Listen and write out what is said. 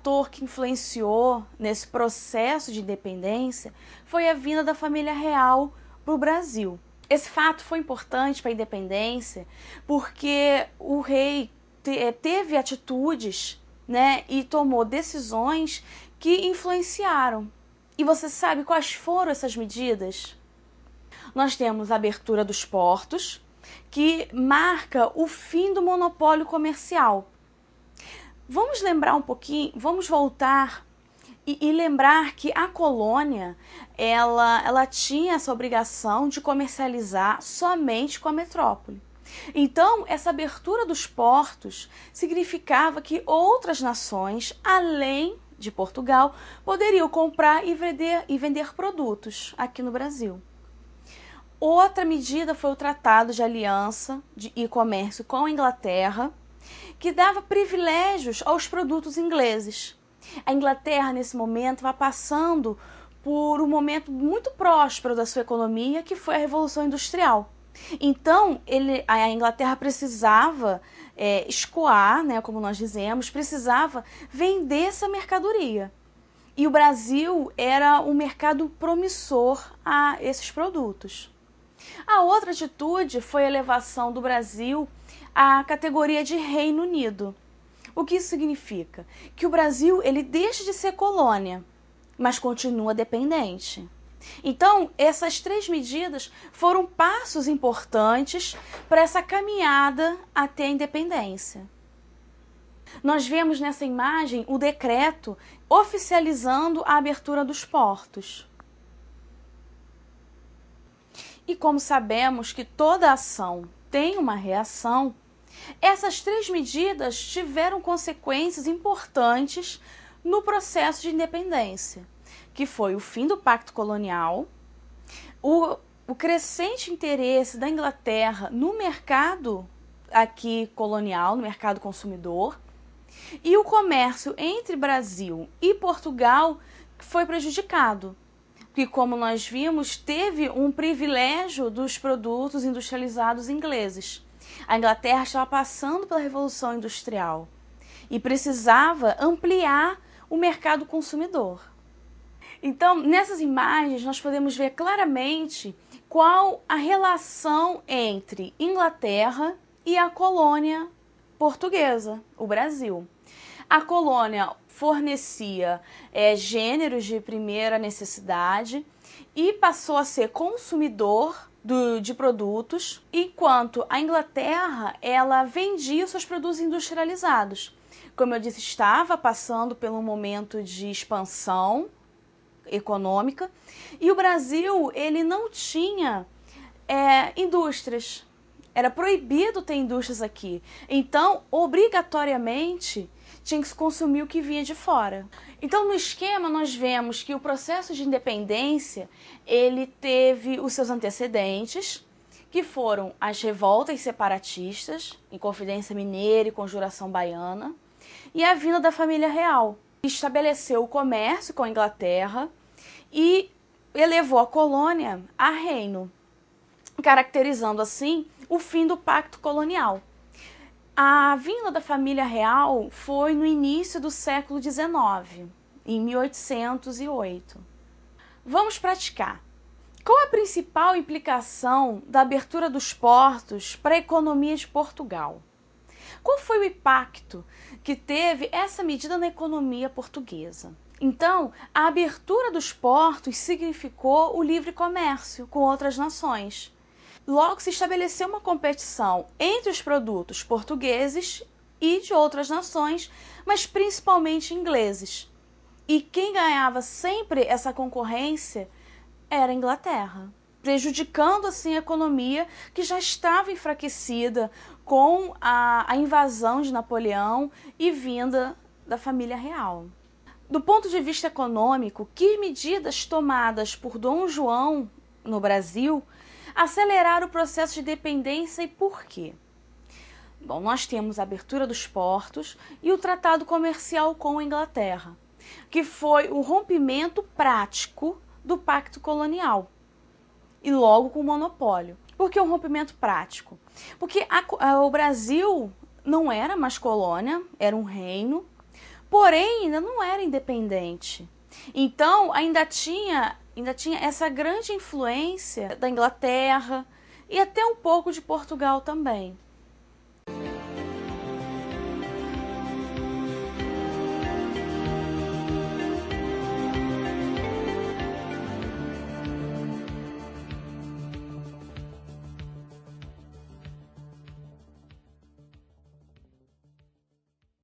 fator que influenciou nesse processo de independência foi a vinda da família real para o Brasil. Esse fato foi importante para a independência porque o rei teve atitudes, né, e tomou decisões que influenciaram. E você sabe quais foram essas medidas? Nós temos a abertura dos portos, que marca o fim do monopólio comercial. Vamos lembrar um pouquinho, vamos voltar e lembrar que a colônia, ela tinha essa obrigação de comercializar somente com a metrópole. Então, essa abertura dos portos significava que outras nações, além de Portugal, poderiam comprar e vender produtos aqui no Brasil. Outra medida foi o Tratado de Aliança e Comércio com a Inglaterra, que dava privilégios aos produtos ingleses. A Inglaterra, nesse momento, vai passando por um momento muito próspero da sua economia, que foi a Revolução Industrial. Então, a Inglaterra precisava escoar, né, como nós dizemos, precisava vender essa mercadoria. E o Brasil era um mercado promissor a esses produtos. A outra atitude foi a elevação do Brasil à categoria de Reino Unido. O que isso significa? Que o Brasil ele deixa de ser colônia, mas continua dependente. Então, essas três medidas foram passos importantes para essa caminhada até a independência. Nós vemos nessa imagem o decreto oficializando a abertura dos portos. E como sabemos que toda ação tem uma reação, essas três medidas tiveram consequências importantes no processo de independência, que foi o fim do Pacto Colonial, o crescente interesse da Inglaterra no mercado aqui colonial, no mercado consumidor, e o comércio entre Brasil e Portugal foi prejudicado, porque, como nós vimos, teve um privilégio dos produtos industrializados ingleses. A Inglaterra estava passando pela Revolução Industrial e precisava ampliar o mercado consumidor. Então, nessas imagens, nós podemos ver claramente qual a relação entre Inglaterra e a colônia portuguesa, o Brasil. A colônia fornecia gêneros de primeira necessidade e passou a ser consumidor de produtos, enquanto a Inglaterra ela vendia os seus produtos industrializados. Como eu disse, estava passando por um momento de expansão econômica e o Brasil ele não tinha indústrias. Era proibido ter indústrias aqui. Então, obrigatoriamente, tinha que se consumir o que vinha de fora. Então, no esquema, nós vemos que o processo de independência, ele teve os seus antecedentes, que foram as revoltas separatistas, Inconfidência Mineira e Conjuração Baiana, e a vinda da família real, que estabeleceu o comércio com a Inglaterra e elevou a colônia a reino, caracterizando assim o fim do pacto colonial. A vinda da família real foi no início do século XIX, em 1808. Vamos praticar. Qual a principal implicação da abertura dos portos para a economia de Portugal? Qual foi o impacto que teve essa medida na economia portuguesa? Então, a abertura dos portos significou o livre comércio com outras nações. Logo, se estabeleceu uma competição entre os produtos portugueses e de outras nações, mas principalmente ingleses. E quem ganhava sempre essa concorrência era a Inglaterra, prejudicando assim a economia que já estava enfraquecida com a invasão de Napoleão e vinda da família real. Do ponto de vista econômico, que medidas tomadas por Dom João no Brasil aceleraram o processo de dependência e por quê? Bom, nós temos a abertura dos portos e o tratado comercial com a Inglaterra, que foi o rompimento prático do pacto colonial e logo com o monopólio. Por que um rompimento prático? Porque o Brasil não era mais colônia, era um reino, porém ainda não era independente. Então ainda tinha essa grande influência da Inglaterra e até um pouco de Portugal também.